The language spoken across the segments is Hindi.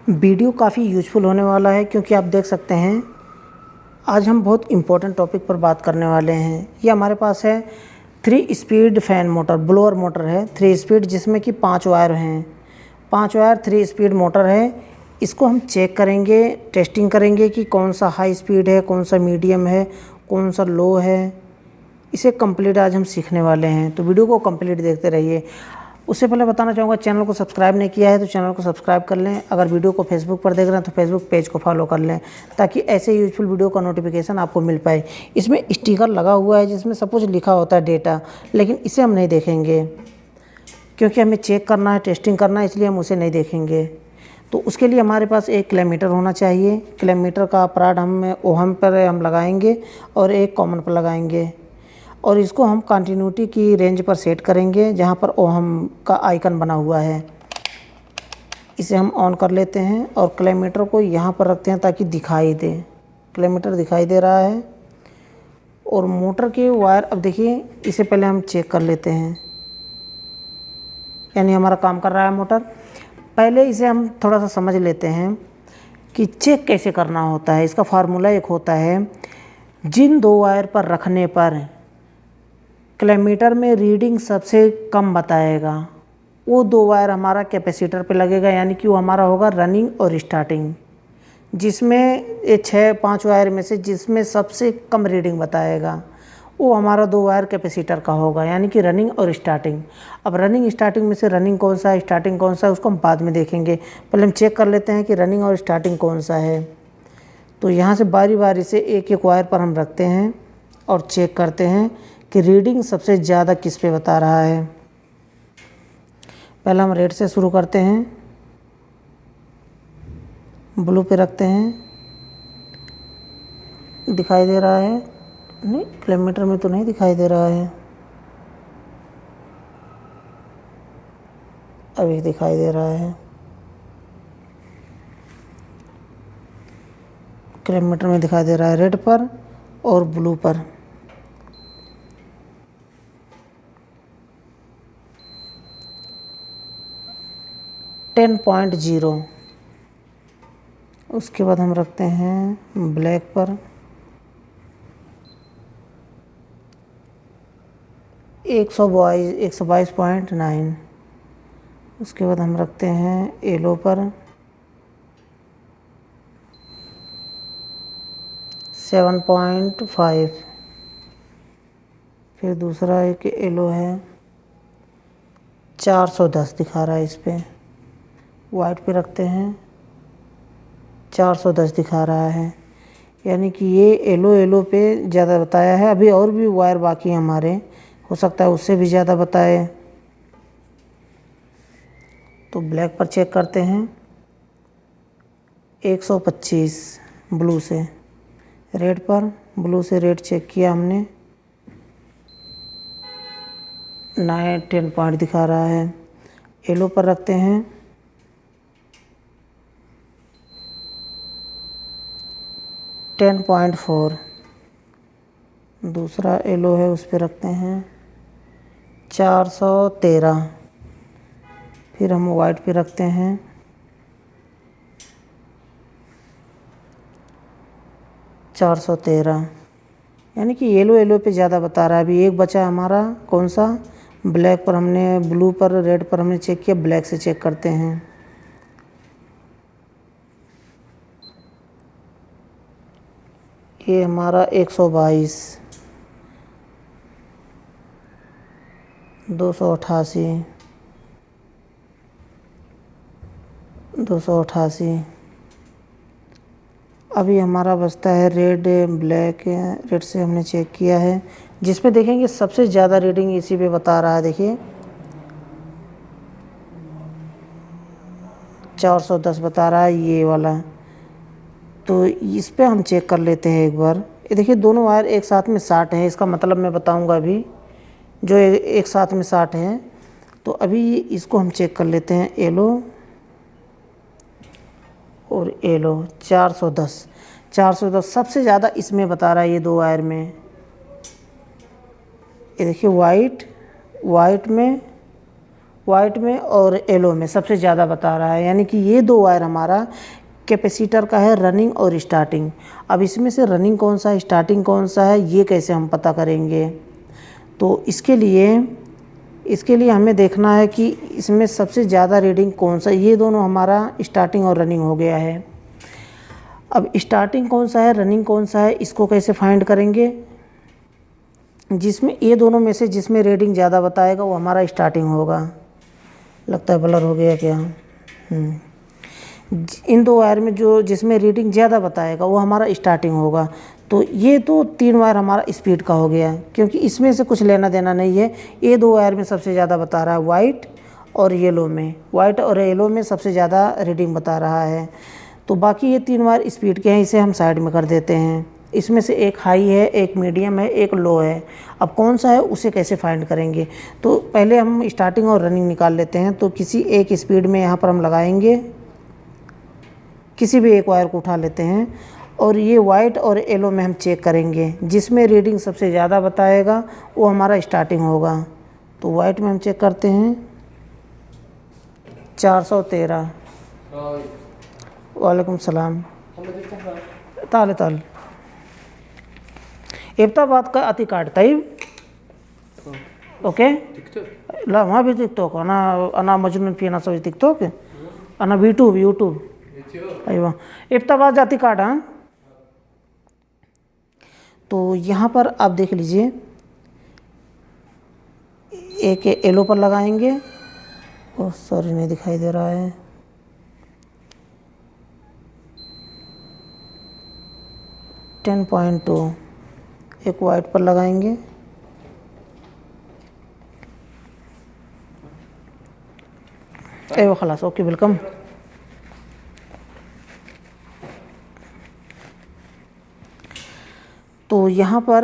वीडियो काफ़ी यूज़फुल होने वाला है क्योंकि आप देख सकते हैं आज हम बहुत इम्पोर्टेंट टॉपिक पर बात करने वाले हैं। ये हमारे पास है 3 speed fan motor, blower motor है 3 स्पीड, जिसमें कि 5 वायर हैं। 5 वायर 3 स्पीड मोटर है। इसको हम चेक करेंगे, टेस्टिंग करेंगे कि कौन सा हाई स्पीड है, कौन सा मीडियम है, कौन सा लो है। इसे कंप्लीट आज हम सीखने वाले हैं, तो वीडियो को कंप्लीट देखते रहिए। उससे पहले बताना चाहूँगा, चैनल को सब्सक्राइब नहीं किया है तो चैनल को सब्सक्राइब कर लें। अगर वीडियो को फेसबुक पर देख रहे हैं तो फेसबुक पेज को फॉलो कर लें, ताकि ऐसे यूजफुल वीडियो का नोटिफिकेशन आपको मिल पाए। इसमें स्टिकर लगा हुआ है जिसमें सब कुछ लिखा होता है डेटा, लेकिन इसे हम नहीं देखेंगे क्योंकि हमें चेक करना है, टेस्टिंग करना है, इसलिए हम उसे नहीं देखेंगे। तो उसके लिए हमारे पास एक किलोमीटर होना चाहिए। किलोमीटर का अपराध हम ओहम पर हम लगाएंगे और एक कॉमन पर लगाएंगे, और इसको हम कंटिन्यूटी की रेंज पर सेट करेंगे जहाँ पर ओहम का आइकन बना हुआ है। इसे हम ऑन कर लेते हैं और किलोमीटर को यहाँ पर रखते हैं ताकि दिखाई दे। किलोमीटर दिखाई दे रहा है। और मोटर के वायर, अब देखिए, इसे पहले हम चेक कर लेते हैं, यानी हमारा काम कर रहा है मोटर। पहले इसे हम थोड़ा सा समझ लेते हैं कि चेक कैसे करना होता है। इसका फार्मूला एक होता है, जिन 2 वायर पर रखने पर किलोमीटर में रीडिंग सबसे कम बताएगा, वो 2 वायर हमारा कैपेसिटर पे लगेगा, यानी कि वो हमारा होगा रनिंग और स्टार्टिंग। जिसमें ये 5 वायर में से जिसमें सबसे कम रीडिंग बताएगा वो हमारा 2 वायर कैपेसिटर का होगा, यानी कि रनिंग और स्टार्टिंग। अब रनिंग स्टार्टिंग में से रनिंग कौन सा है, स्टार्टिंग कौन सा है, उसको हम बाद में देखेंगे। पहले हम चेक कर लेते हैं कि रनिंग और स्टार्टिंग कौन सा है। तो यहाँ से बारी बारी से एक एक वायर पर हम रखते हैं और चेक करते हैं कि रीडिंग सबसे ज़्यादा किस पे बता रहा है। पहले हम रेड से शुरू करते हैं, ब्लू पे रखते हैं। दिखाई दे रहा है? नहीं, किलोमीटर में तो नहीं दिखाई दे रहा है। अभी दिखाई दे रहा है। किलोमीटर में दिखाई दे रहा है रेड पर और ब्लू पर। .0। उसके बाद हम रखते हैं ब्लैक पर 122.9। उसके बाद हम रखते हैं येलो पर 7.5। फिर दूसरा एक येलो है 410 दिखा रहा है, इस पर वाइट पे रखते हैं 410 दिखा रहा है, यानी कि ये येलो पे ज़्यादा बताया है। अभी और भी वायर बाकी हैं हमारे, हो सकता है उससे भी ज़्यादा बताए। तो ब्लैक पर चेक करते हैं 125 ब्लू से। रेड पर, ब्लू से रेड चेक किया हमने, 9-10 पॉइंट दिखा रहा है। येलो पर रखते हैं 10.4। दूसरा येलो है, उस पर रखते हैं 413। फिर हम वाइट पे रखते हैं 413, यानी कि येलो पे ज़्यादा बता रहा है। अभी एक बचा हमारा, कौन सा? ब्लैक पर। हमने ब्लू पर, रेड पर हमने चेक किया, ब्लैक से चेक करते हैं। ये हमारा 122, 288, 288। अभी हमारा बचता है रेड, ब्लैक। रेड से हमने चेक किया है, जिसमें देखेंगे सबसे ज़्यादा रीडिंग इसी पे बता रहा है। देखिए 410 बता रहा है ये वाला। तो इस पे हम चेक कर लेते हैं एक बार। ये देखिए दोनों वायर एक साथ में 60 है, इसका मतलब मैं बताऊंगा अभी, जो एक साथ में 60 है। तो अभी इसको हम चेक कर लेते हैं, येलो और येलो। 410 सबसे ज़्यादा इसमें बता रहा है, ये 2 वायर में। ये देखिए वाइट में वाइट में और येलो में सबसे ज़्यादा बता रहा है, यानी कि ये दो वायर हमारा कैपेसिटर का है, रनिंग और स्टार्टिंग। अब इसमें से रनिंग कौन सा है, स्टार्टिंग कौन सा है, ये कैसे हम पता करेंगे? तो इसके लिए हमें देखना है कि इसमें सबसे ज़्यादा रीडिंग कौन सा। ये दोनों हमारा स्टार्टिंग और रनिंग हो गया है। अब स्टार्टिंग कौन सा है, रनिंग कौन सा है, इसको कैसे फाइंड करेंगे? जिसमें ये दोनों में से जिसमें रीडिंग ज़्यादा बताएगा वो हमारा स्टार्टिंग होगा। लगता है ब्लर हो गया क्या? इन दो वायर में जिसमें रीडिंग ज़्यादा बताएगा वो हमारा स्टार्टिंग होगा। तो ये तो 3 वायर हमारा स्पीड का हो गया, क्योंकि इसमें से कुछ लेना देना नहीं है। ये 2 वायर में सबसे ज़्यादा बता रहा है वाइट और येलो में सबसे ज़्यादा रीडिंग बता रहा है। तो बाकी ये 3 वायर स्पीड के हैं, इसे हम साइड में कर देते हैं। इसमें से एक हाई है, एक मीडियम है, एक लो है। अब कौन सा है उसे कैसे फाइंड करेंगे? तो पहले हम स्टार्टिंग और रनिंग निकाल लेते हैं। तो किसी एक स्पीड में यहाँ पर हम लगाएंगे, किसी भी एक वायर को उठा लेते हैं और ये वाइट और येलो में हम चेक करेंगे। जिसमें रीडिंग सबसे ज़्यादा बताएगा वो हमारा स्टार्टिंग होगा। तो वाइट में हम चेक करते हैं 413। वालेकुम सलाम। ताल एबताबाद का अति काट तयब ओके ला वहाँ भी टिकटॉक अना मजनून पीना सब टिकटॉक अना यूट्यूब अयवा एबताबाद जाति काट। हाँ, तो यहाँ पर आप देख लीजिए, एक येलो पर लगाएंगे। ओह सॉरी, नहीं दिखाई दे रहा है। टेन 10.2 एक वाइट पर लगाएंगे। वो खलास, ओके वेलकम। तो यहाँ पर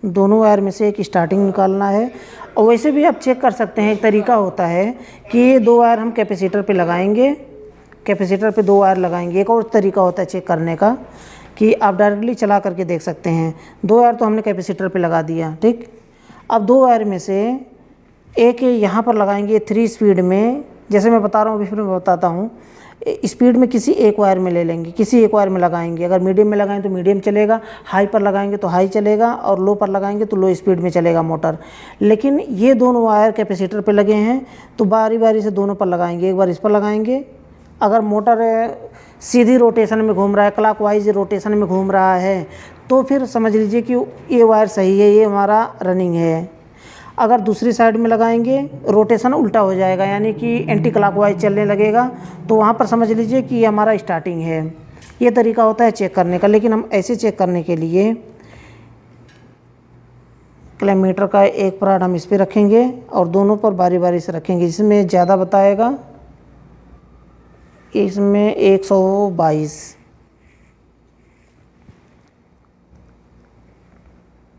दोनों वायर में से एक स्टार्टिंग निकालना है। और वैसे भी आप चेक कर सकते हैं, एक तरीका होता है कि ये 2 वायर हम कैपेसिटर पे लगाएंगे, कैपेसिटर पे 2 वायर लगाएंगे। एक और तरीका होता है चेक करने का कि आप डायरेक्टली चला करके देख सकते हैं। 2 वायर तो हमने कैपेसिटर पे लगा दिया, ठीक। अब 2 वायर में से एक यहाँ पर लगाएंगे 3 स्पीड में। जैसे मैं बता रहा हूँ, अभी फिर मैं बताता हूँ। स्पीड में किसी एक वायर में ले लेंगे, किसी एक वायर में लगाएंगे। अगर मीडियम में लगाएं तो मीडियम चलेगा, हाई पर लगाएंगे तो हाई चलेगा, और लो पर लगाएंगे तो लो स्पीड में चलेगा मोटर। लेकिन ये दोनों वायर कैपेसिटर पे लगे हैं तो बारी बारी से दोनों पर लगाएंगे। एक बार इस पर लगाएंगे, अगर मोटर सीधी रोटेशन में घूम रहा है, क्लॉकवाइज रोटेशन में घूम रहा है, तो फिर समझ लीजिए कि ये वायर सही है, ये हमारा रनिंग है। अगर दूसरी साइड में लगाएंगे रोटेशन उल्टा हो जाएगा, यानी कि एंटी क्लॉकवाइज चलने लगेगा, तो वहाँ पर समझ लीजिए कि ये हमारा स्टार्टिंग है। ये तरीका होता है चेक करने का। लेकिन हम ऐसे चेक करने के लिए किलोमीटर का एक पार्ट हम इस पर रखेंगे और दोनों पर बारी बारी से रखेंगे। जिसमें ज़्यादा बताएगा इसमें 122,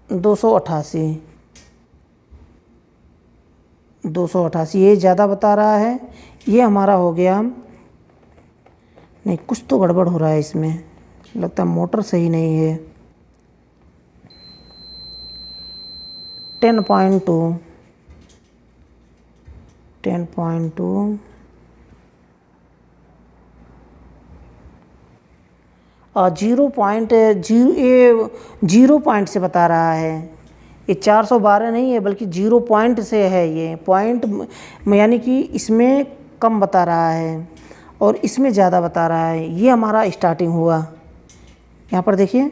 288, 288 ये ज़्यादा बता रहा है। ये हमारा हो गया। नहीं, कुछ तो गड़बड़ हो रहा है इसमें, लगता है मोटर सही नहीं है। 10.2 और 0 पॉइंट से बता रहा है। ये 412 नहीं है, बल्कि 0 पॉइंट से है। ये पॉइंट यानी कि इसमें कम बता रहा है और इसमें ज़्यादा बता रहा है। ये हमारा स्टार्टिंग हुआ। यहाँ पर देखिए,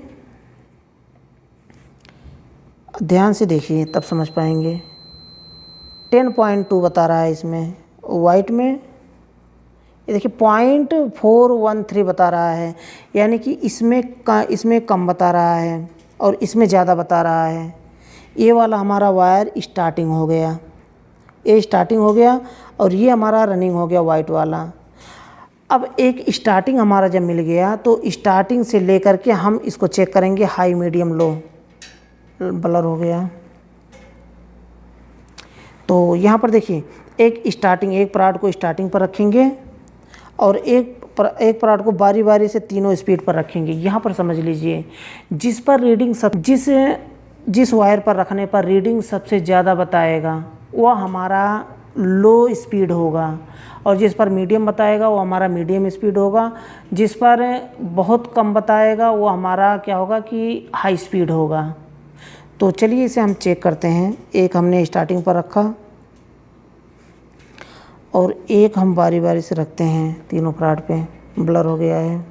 ध्यान से देखिए तब समझ पाएंगे। 10.2 बता रहा है इसमें वाइट में। ये देखिए 0.413 बता रहा है, यानी कि इसमें कम बता रहा है और इसमें ज़्यादा बता रहा है। ये वाला हमारा वायर स्टार्टिंग हो गया, ये स्टार्टिंग हो गया और ये हमारा रनिंग हो गया वाइट वाला। अब एक स्टार्टिंग हमारा जब मिल गया तो स्टार्टिंग से लेकर के हम इसको चेक करेंगे हाई मीडियम लो। ब्लर हो गया। तो यहाँ पर देखिए, एक पार्ट को स्टार्टिंग पर रखेंगे और एक पार्ट को बारी बारी से तीनों स्पीड पर रखेंगे। यहाँ पर समझ लीजिए, जिस पर रीडिंग जिस वायर पर रखने पर रीडिंग सबसे ज़्यादा बताएगा वो हमारा लो स्पीड होगा, और जिस पर मीडियम बताएगा वो हमारा मीडियम स्पीड होगा, जिस पर बहुत कम बताएगा वो हमारा क्या होगा कि हाई स्पीड होगा। तो चलिए इसे हम चेक करते हैं। एक हमने स्टार्टिंग पर रखा और एक हम बारी बारी से रखते हैं तीनों फराड पे। ब्लर हो गया है।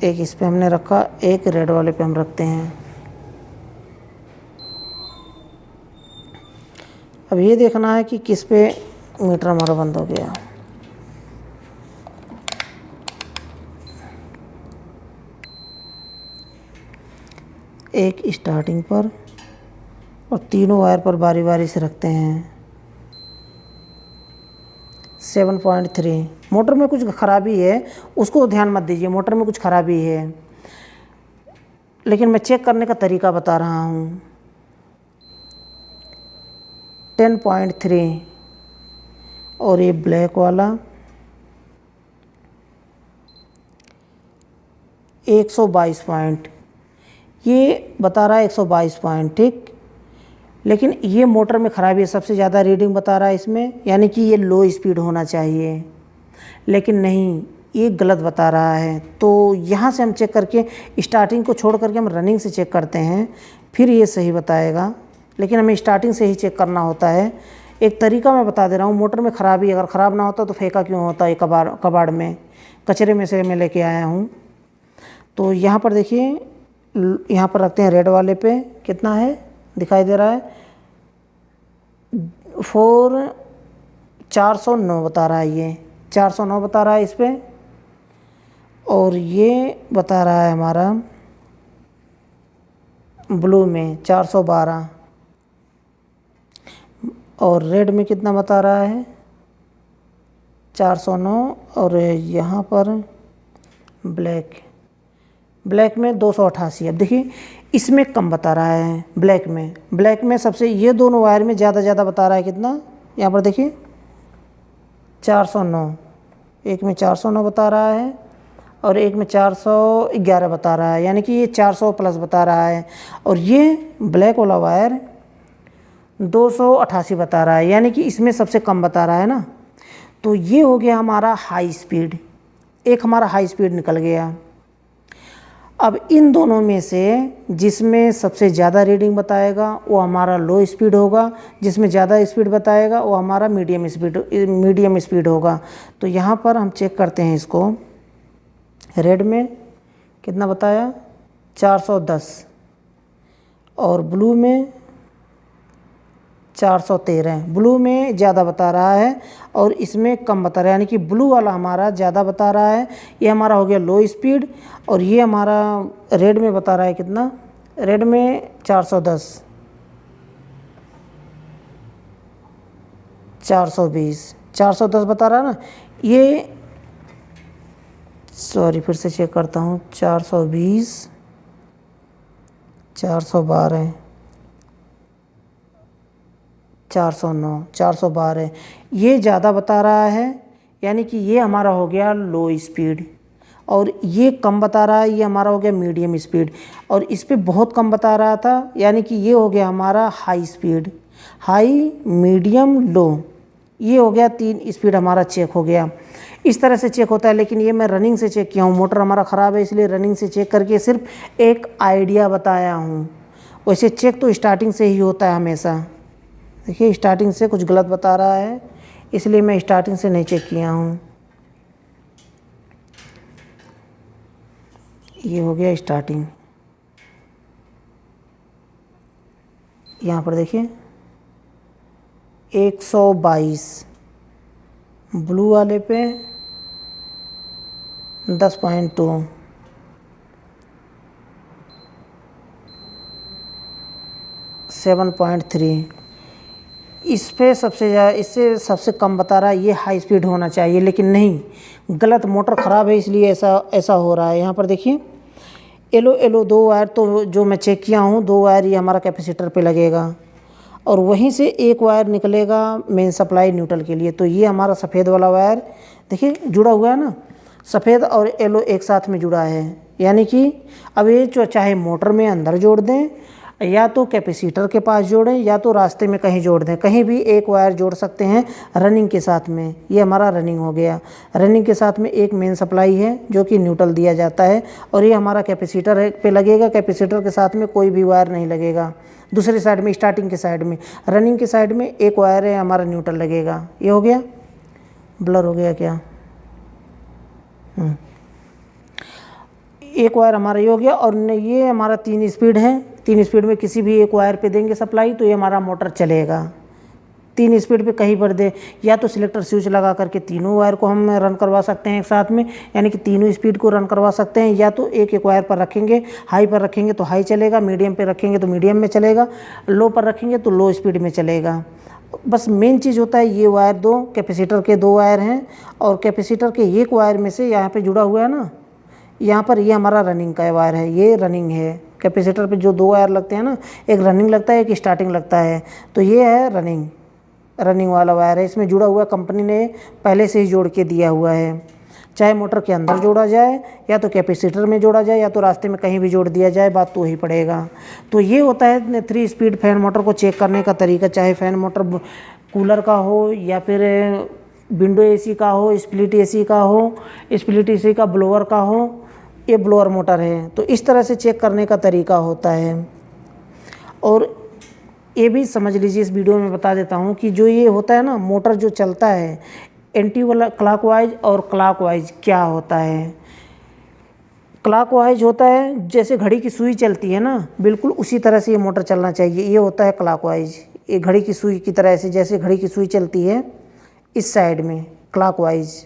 एक इस पे हमने रखा, एक रेड वाले पे हम रखते हैं। अब ये देखना है कि किस पे मीटर हमारा बंद हो गया। एक स्टार्टिंग पर और तीनों वायर पर बारी बारी से रखते हैं। 7.3। मोटर में कुछ खराबी है, उसको ध्यान मत दीजिए, मोटर में कुछ खराबी है, लेकिन मैं चेक करने का तरीका बता रहा हूँ। 10.3 और ये ब्लैक वाला 122 पॉइंट, ये बता रहा है 122 पॉइंट, ठीक। लेकिन ये मोटर में ख़राबी है, सबसे ज़्यादा रीडिंग बता रहा है इसमें, यानी कि ये लो स्पीड होना चाहिए, लेकिन नहीं, ये गलत बता रहा है। तो यहाँ से हम चेक करके स्टार्टिंग को छोड़ करके हम रनिंग से चेक करते हैं, फिर ये सही बताएगा। लेकिन हमें स्टार्टिंग से ही चेक करना होता है। एक तरीका मैं बता दे रहा हूँ, मोटर में ख़राबी अगर ख़राब ना होता तो फेंका क्यों होता है कबाड़ में, कचरे में से मैं लेके आया हूँ। तो यहाँ पर देखिए, यहाँ पर रखते हैं रेड वाले पे, कितना है दिखाई दे रहा है, 409 बता रहा है, ये 409 बता रहा है इस पे, और ये बता रहा है हमारा ब्लू में 412, और रेड में कितना बता रहा है 409, और यहाँ पर ब्लैक में 288। अब देखिए इसमें कम बता रहा है ब्लैक में सबसे, ये दोनों वायर में ज़्यादा बता रहा है कितना, यहाँ पर देखिए 409, एक में 409 बता रहा है और एक में 411 बता रहा है, यानी कि ये 400 प्लस बता रहा है। और ये ब्लैक वाला वायर 288 बता रहा है, यानी कि इसमें सबसे कम बता रहा है ना। तो ये हो गया हमारा हाई स्पीड, एक हमारा हाई स्पीड निकल गया। अब इन दोनों में से जिसमें सबसे ज़्यादा रीडिंग बताएगा वो हमारा लो स्पीड होगा, जिसमें ज़्यादा स्पीड बताएगा वो हमारा मीडियम स्पीड होगा। तो यहाँ पर हम चेक करते हैं इसको, रेड में कितना बताया 410 और ब्लू में 413। ब्लू में ज़्यादा बता रहा है और इसमें कम बता रहा है, यानी कि ब्लू वाला हमारा ज़्यादा बता रहा है, ये हमारा हो गया लो स्पीड। और ये हमारा रेड में बता रहा है कितना, रेड में 410, 420, 410 बता रहा है ना। ये सॉरी फिर से चेक करता हूँ, 420, 412, 409, 412, ये ज़्यादा बता रहा है, यानी कि ये हमारा हो गया लो स्पीड। और ये कम बता रहा है, ये हमारा हो गया मीडियम स्पीड। और इस पे बहुत कम बता रहा था, यानी कि ये हो गया हमारा हाई स्पीड। हाई, मीडियम, लो, ये हो गया 3 स्पीड हमारा चेक हो गया। इस तरह से चेक होता है, लेकिन ये मैं रनिंग से चेक किया हूँ, मोटर हमारा ख़राब है इसलिए रनिंग से चेक करके सिर्फ एक आइडिया बताया हूँ। वैसे चेक तो स्टार्टिंग से ही होता है हमेशा। देखिए स्टार्टिंग से कुछ गलत बता रहा है, इसलिए मैं स्टार्टिंग से नहीं चेक किया हूँ। ये हो गया स्टार्टिंग। यहाँ पर देखिए 122, ब्लू वाले पे 10.2, 7.3। इस पे सबसे ज़्यादा, इससे सबसे कम बता रहा है, ये हाई स्पीड होना चाहिए, लेकिन नहीं, गलत, मोटर ख़राब है इसलिए ऐसा हो रहा है। यहाँ पर देखिए येलो 2 वायर तो जो मैं चेक किया हूँ, 2 वायर ये हमारा कैपेसिटर पे लगेगा और वहीं से एक वायर निकलेगा मेन सप्लाई न्यूट्रल के लिए। तो ये हमारा सफ़ेद वाला वायर देखिए जुड़ा हुआ है ना, सफ़ेद और येलो एक साथ में जुड़ा है, यानी कि अब ये जो चाहे मोटर में अंदर जोड़ दें, या तो कैपेसिटर के पास जोड़ें या तो रास्ते में कहीं जोड़ दें, कहीं भी एक वायर जोड़ सकते हैं रनिंग के साथ में। ये हमारा रनिंग हो गया। रनिंग के साथ में एक मेन सप्लाई है जो कि न्यूट्रल दिया जाता है, और ये हमारा कैपेसिटर है पे लगेगा। कैपेसिटर के साथ में कोई भी वायर नहीं लगेगा। दूसरी साइड में, स्टार्टिंग के साइड में, रनिंग के साइड में एक वायर है हमारा न्यूट्रल लगेगा। ये हो गया, ब्लर हो गया क्या? एक वायर हमारा ये हो गया। और ये हमारा 3 स्पीड है। 3 स्पीड में किसी भी एक वायर पे देंगे सप्लाई तो ये हमारा मोटर चलेगा। 3 स्पीड पे कहीं पर दे, या तो सिलेक्टर स्विच लगा करके तीनों वायर को हम रन करवा सकते हैं एक साथ में, यानी कि तीनों स्पीड को रन करवा सकते हैं। या तो एक एक वायर पर रखेंगे, हाई पर रखेंगे तो हाई चलेगा, मीडियम पे रखेंगे तो मीडियम में चलेगा, लो पर रखेंगे तो लो स्पीड में चलेगा। बस मेन चीज़ होता है ये वायर, 2 कैपेसिटर के 2 वायर हैं, और कैपेसिटर के एक वायर में से यहाँ पे जुड़ा हुआ है ना, यहाँ पर ये हमारा रनिंग का वायर है। ये रनिंग है। कैपेसिटर पे जो 2 वायर लगते हैं ना, एक रनिंग लगता है, एक स्टार्टिंग लगता है, तो ये है रनिंग वाला वायर है। इसमें जुड़ा हुआ कंपनी ने पहले से ही जोड़ के दिया हुआ है। चाहे मोटर के अंदर जोड़ा जाए, या तो कैपेसिटर में जोड़ा जाए, या तो रास्ते में कहीं भी जोड़ दिया जाए, बात तो वही पड़ेगा। तो ये होता है 3 स्पीड फैन मोटर को चेक करने का तरीका। चाहे फैन मोटर कूलर का हो, या फिर विंडो एसी का हो, स्प्लिट एसी का हो, स्प्लिट एसी का ब्लोअर का हो, ये ब्लोअर मोटर है। तो इस तरह से चेक करने का तरीका होता है। और ये भी समझ लीजिए, इस वीडियो में बता देता हूँ कि जो ये होता है ना, मोटर जो चलता है एंटी वाला क्लॉकवाइज और क्लॉकवाइज क्या होता है। क्लॉकवाइज होता है जैसे घड़ी की सुई चलती है ना, बिल्कुल उसी तरह से ये मोटर चलना चाहिए। ये होता है क्लॉकवाइज। ये घड़ी की सुई की तरह से, जैसे घड़ी की सुई चलती है इस साइड में क्लॉकवाइज,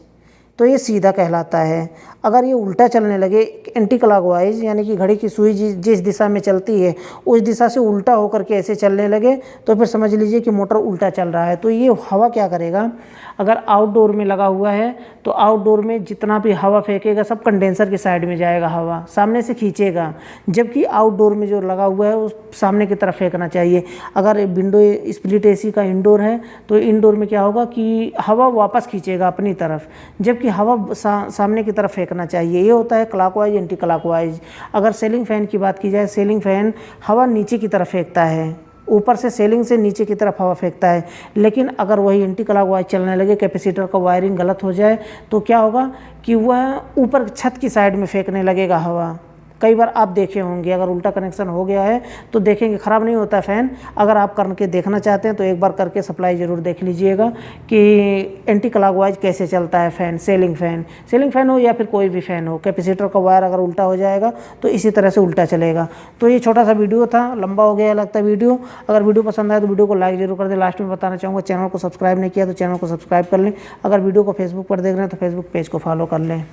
तो ये सीधा कहलाता है। अगर ये उल्टा चलने लगे एंटी क्लॉकवाइज, यानी कि घड़ी की सुई जिस दिशा में चलती है उस दिशा से उल्टा होकर के ऐसे चलने लगे, तो फिर समझ लीजिए कि मोटर उल्टा चल रहा है। तो ये हवा क्या करेगा, अगर आउटडोर में लगा हुआ है तो आउटडोर में जितना भी हवा फेंकेगा सब कंडेंसर की साइड में जाएगा, हवा सामने से खींचेगा। जबकि आउटडोर में जो लगा हुआ है उस सामने की तरफ फेंकना चाहिए। अगर विंडो स्प्लिट एसी का इंडोर है तो इंडोर में क्या होगा कि हवा वापस खींचेगा अपनी तरफ, जबकि हवा सामने की तरफ फेंकना चाहिए। ये होता है क्लॉकवाइज एंटी क्लॉकवाइज। अगर सीलिंग फैन की बात की जाए, सीलिंग फैन हवा नीचे की तरफ फेंकता है, ऊपर से सीलिंग से नीचे की तरफ हवा फेंकता है। लेकिन अगर वही एंटी क्लॉकवाइज चलने लगे, कैपेसिटर का वायरिंग गलत हो जाए, तो क्या होगा कि वह ऊपर छत की साइड में फेंकने लगेगा हवा। कई बार आप देखे होंगे, अगर उल्टा कनेक्शन हो गया है तो देखेंगे, ख़राब नहीं होता फ़ैन। अगर आप करके देखना चाहते हैं तो एक बार करके सप्लाई ज़रूर देख लीजिएगा कि एंटी क्लॉकवाइज कैसे चलता है फ़ैन। सीलिंग फ़ैन हो या फिर कोई भी फ़ैन हो, कैपेसिटर का वायर अगर उल्टा हो जाएगा तो इसी तरह से उल्टा चलेगा। तो ये छोटा सा वीडियो था, लंबा हो गया लगता है वीडियो। अगर वीडियो पसंद आए तो वीडियो को लाइक जरूर कर दें। लास्ट में बताना चाहूँगा, चैनल को सब्सक्राइब नहीं किया तो चैनल को सब्सक्राइब कर लें। अगर वीडियो को फेसबुक पर देख रहे हैं तो फेसबुक पेज को फॉलो कर लें।